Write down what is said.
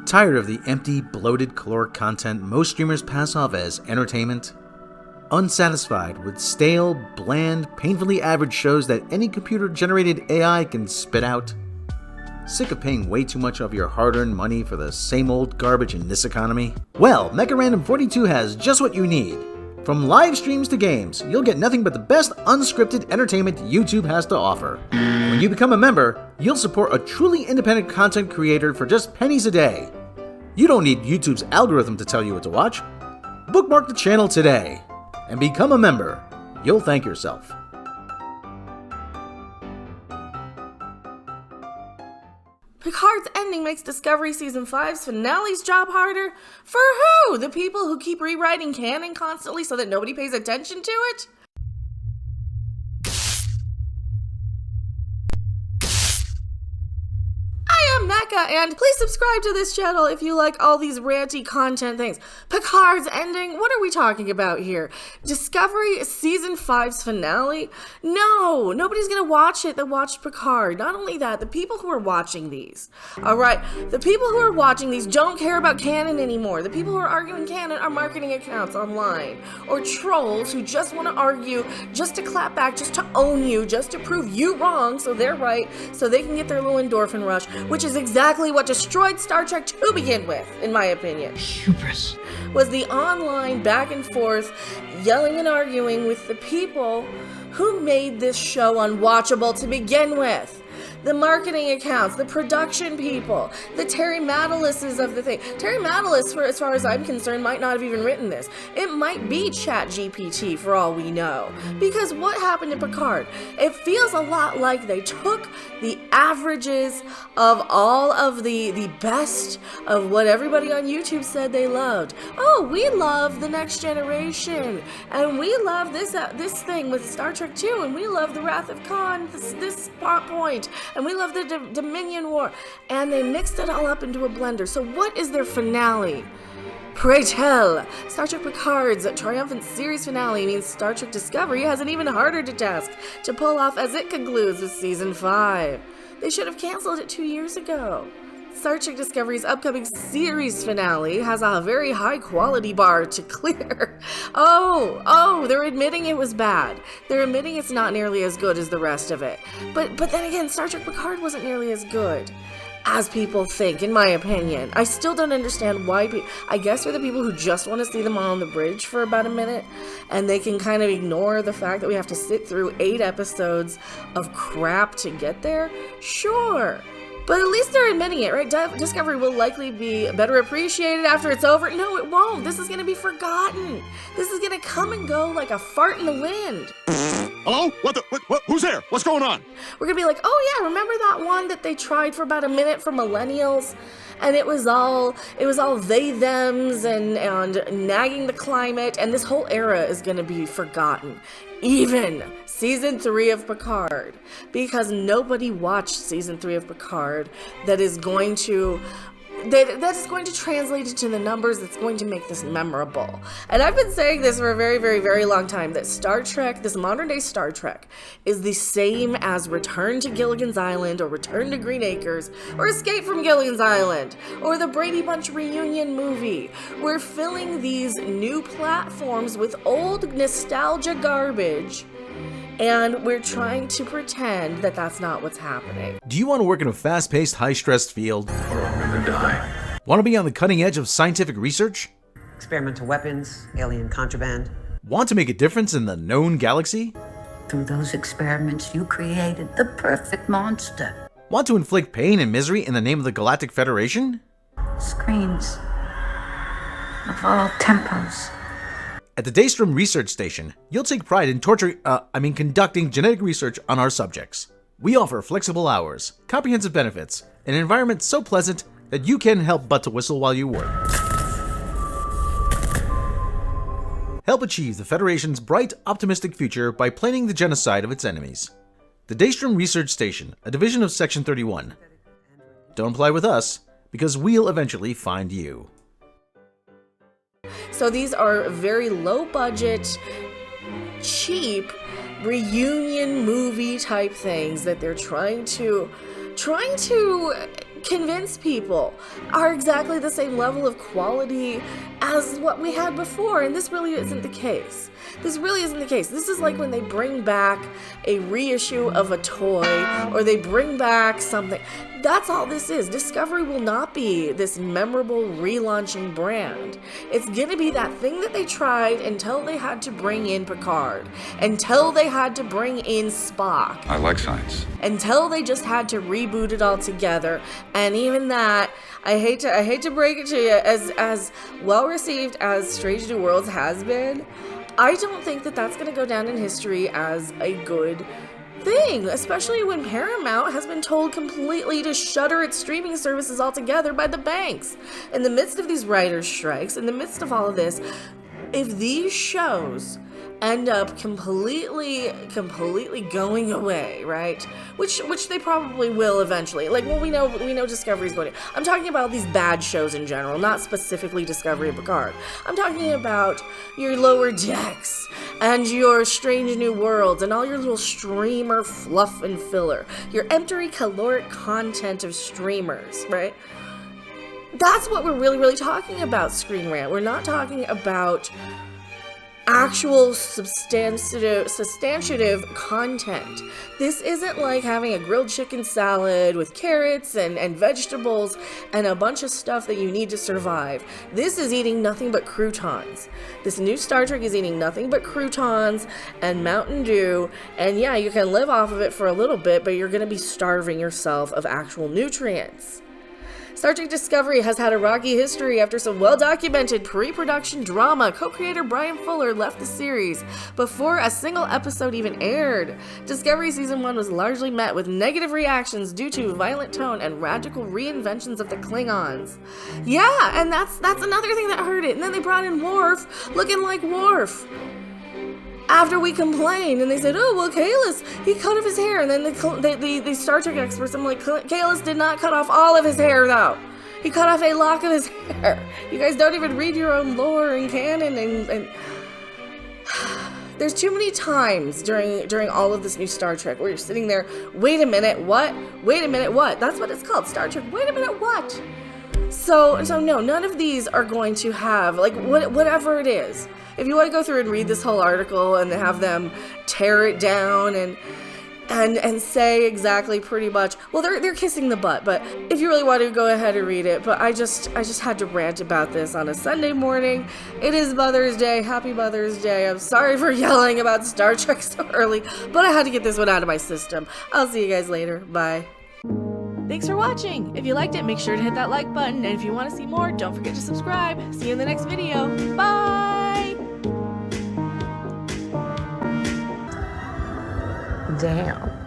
Tired of the empty, bloated, caloric content most streamers pass off as entertainment? Unsatisfied with stale, bland, painfully average shows that any computer-generated AI can spit out? Sick of paying way too much of your hard-earned money for the same old garbage in this economy? Well, Mecha Random 42 has just what you need. From live streams to games, you'll get nothing but the best unscripted entertainment YouTube has to offer. When you become a member, you'll support a truly independent content creator for just pennies a day. You don't need YouTube's algorithm to tell you what to watch. Bookmark the channel today and become a member. You'll thank yourself. Picard's ending makes Discovery Season 5's finale's job harder? For who? The people who keep rewriting canon constantly so that nobody pays attention to it? I am Mecha, and please subscribe to this channel if you like all these ranty content things. Picard's ending? What are we talking about here? Discovery Season 5's finale? No, nobody's gonna watch it that watched Picard. Not only that, the people who are watching these, alright, the people who are watching these don't care about canon anymore. The people who are arguing canon are marketing accounts online, or trolls who just want to argue, just to clap back, just to own you, just to prove you wrong so they're right, so they can get their little endorphin rush, which is exactly what destroyed Star Trek to begin with, in my opinion. Hubris. Was the online back and forth, yelling and arguing with the people who made this show unwatchable to begin with. The marketing accounts, the production people, the Terry Matalis of the thing. Terry Matalis, for as far as I'm concerned, might not have even written this. It might be ChatGPT for all we know. Because what happened to Picard? It feels a lot like they took the averages of all of the best of what everybody on YouTube said they loved. Oh, we love The Next Generation, and we love this thing with Star Trek 2, and we love The Wrath of Khan, this plot point, and we love the Dominion War, and they mixed it all up into a blender. So what is their finale? Pray tell. Star Trek Picard's triumphant series finale means Star Trek Discovery has an even harder task to pull off as it concludes with Season 5. They should have canceled it 2 years ago. Star Trek Discovery's upcoming series finale has a very high quality bar to clear. Oh, they're admitting it was bad. They're admitting it's not nearly as good as the rest of it. But then again, Star Trek Picard wasn't nearly as good as people think, in my opinion. I still don't understand why I guess for the people who just want to see them on the bridge for about a minute, and they can kind of ignore the fact that we have to sit through 8 episodes of crap to get there. Sure. But at least they're admitting it, right? Discovery will likely be better appreciated after it's over. No, it won't. This is going to be forgotten. This is going to come and go like a fart in the wind. Hello? What? Who's there? What's going on? We're going to be like, oh yeah, remember that one that they tried for about a minute for millennials? And it was all they, thems, and nagging the climate, and this whole era is going to be forgotten. Even Season 3 of Picard, because nobody watched Season 3 of Picard that is going to translate into the numbers that's going to make this memorable. And I've been saying this for a very, very, very long time, that Star Trek, this modern day Star Trek, is the same as Return to Gilligan's Island, or Return to Green Acres, or Escape from Gilligan's Island, or the Brady Bunch reunion movie. We're filling these new platforms with old nostalgia garbage, and we're trying to pretend that that's not what's happening. Do you want to work in a fast-paced, high-stressed field? Or I'm gonna die. Want to be on the cutting edge of scientific research? Experimental weapons, alien contraband. Want to make a difference in the known galaxy? Through those experiments, you created the perfect monster. Want to inflict pain and misery in the name of the Galactic Federation? Screens of all tempos. At the Daystrom Research Station, you'll take pride in conducting genetic research on our subjects. We offer flexible hours, comprehensive benefits, an environment so pleasant that you can't help but to whistle while you work. Help achieve the Federation's bright, optimistic future by planning the genocide of its enemies. The Daystrom Research Station, a division of Section 31. Don't apply with us, because we'll eventually find you. So these are very low budget, cheap reunion movie type things that they're trying to convince people are exactly the same level of quality as what we had before, and this really isn't the case. This really isn't the case. This is like when they bring back a reissue of a toy, or they bring back something. That's all this is. Discovery will not be this memorable relaunching brand. It's gonna be that thing that they tried until they had to bring in Picard, until they had to bring in Spock, I like science. until they just had to reboot it all together. And even that, I hate to break it to you, as well received as Strange New Worlds has been, I don't think that that's going to go down in history as a good thing, especially when Paramount has been told completely to shutter its streaming services altogether by the banks. In the midst of these writers' strikes, in the midst of all of this, if these shows end up completely going away, right? Which they probably will eventually. Like, well, we know Discovery's going to. I'm talking about these bad shows in general, not specifically Discovery and Picard. I'm talking about your Lower Decks and your Strange New Worlds and all your little streamer fluff and filler. Your empty caloric content of streamers, right? That's what we're really talking about, Screen Rant. We're not talking about actual substantive content. This isn't like having a grilled chicken salad with carrots and vegetables and a bunch of stuff that you need to survive. This is eating nothing but croutons. This new Star Trek is eating nothing but croutons and Mountain Dew, and yeah, you can live off of it for a little bit, but you're gonna be starving yourself of actual nutrients. Star Trek Discovery has had a rocky history after some well-documented pre-production drama. Co-creator Brian Fuller left the series before a single episode even aired. Discovery Season 1 was largely met with negative reactions due to violent tone and radical reinventions of the Klingons. Yeah, and that's another thing that hurt it. And then they brought in Worf, looking like Worf. After we complained, and they said, oh, well, Kalis, he cut off his hair. And then the Star Trek experts, I'm like, Kalis did not cut off all of his hair, though. He cut off a lock of his hair. You guys don't even read your own lore and canon, and there's too many times during all of this new Star Trek where you're sitting there, wait a minute, what? Wait a minute, what? That's what it's called, Star Trek. Wait a minute, what? So no, none of these are going to have, like, whatever it is. If you want to go through and read this whole article and have them tear it down and say exactly pretty much, well, they're kissing the butt, but if you really want to, go ahead and read it. But I just had to rant about this on a Sunday morning. It is Mother's Day. Happy Mother's Day. I'm sorry for yelling about Star Trek so early, but I had to get this one out of my system. I'll see you guys later. Bye. Thanks for watching. If you liked it, make sure to hit that like button. And if you want to see more, don't forget to subscribe. See you in the next video. Bye! Damn.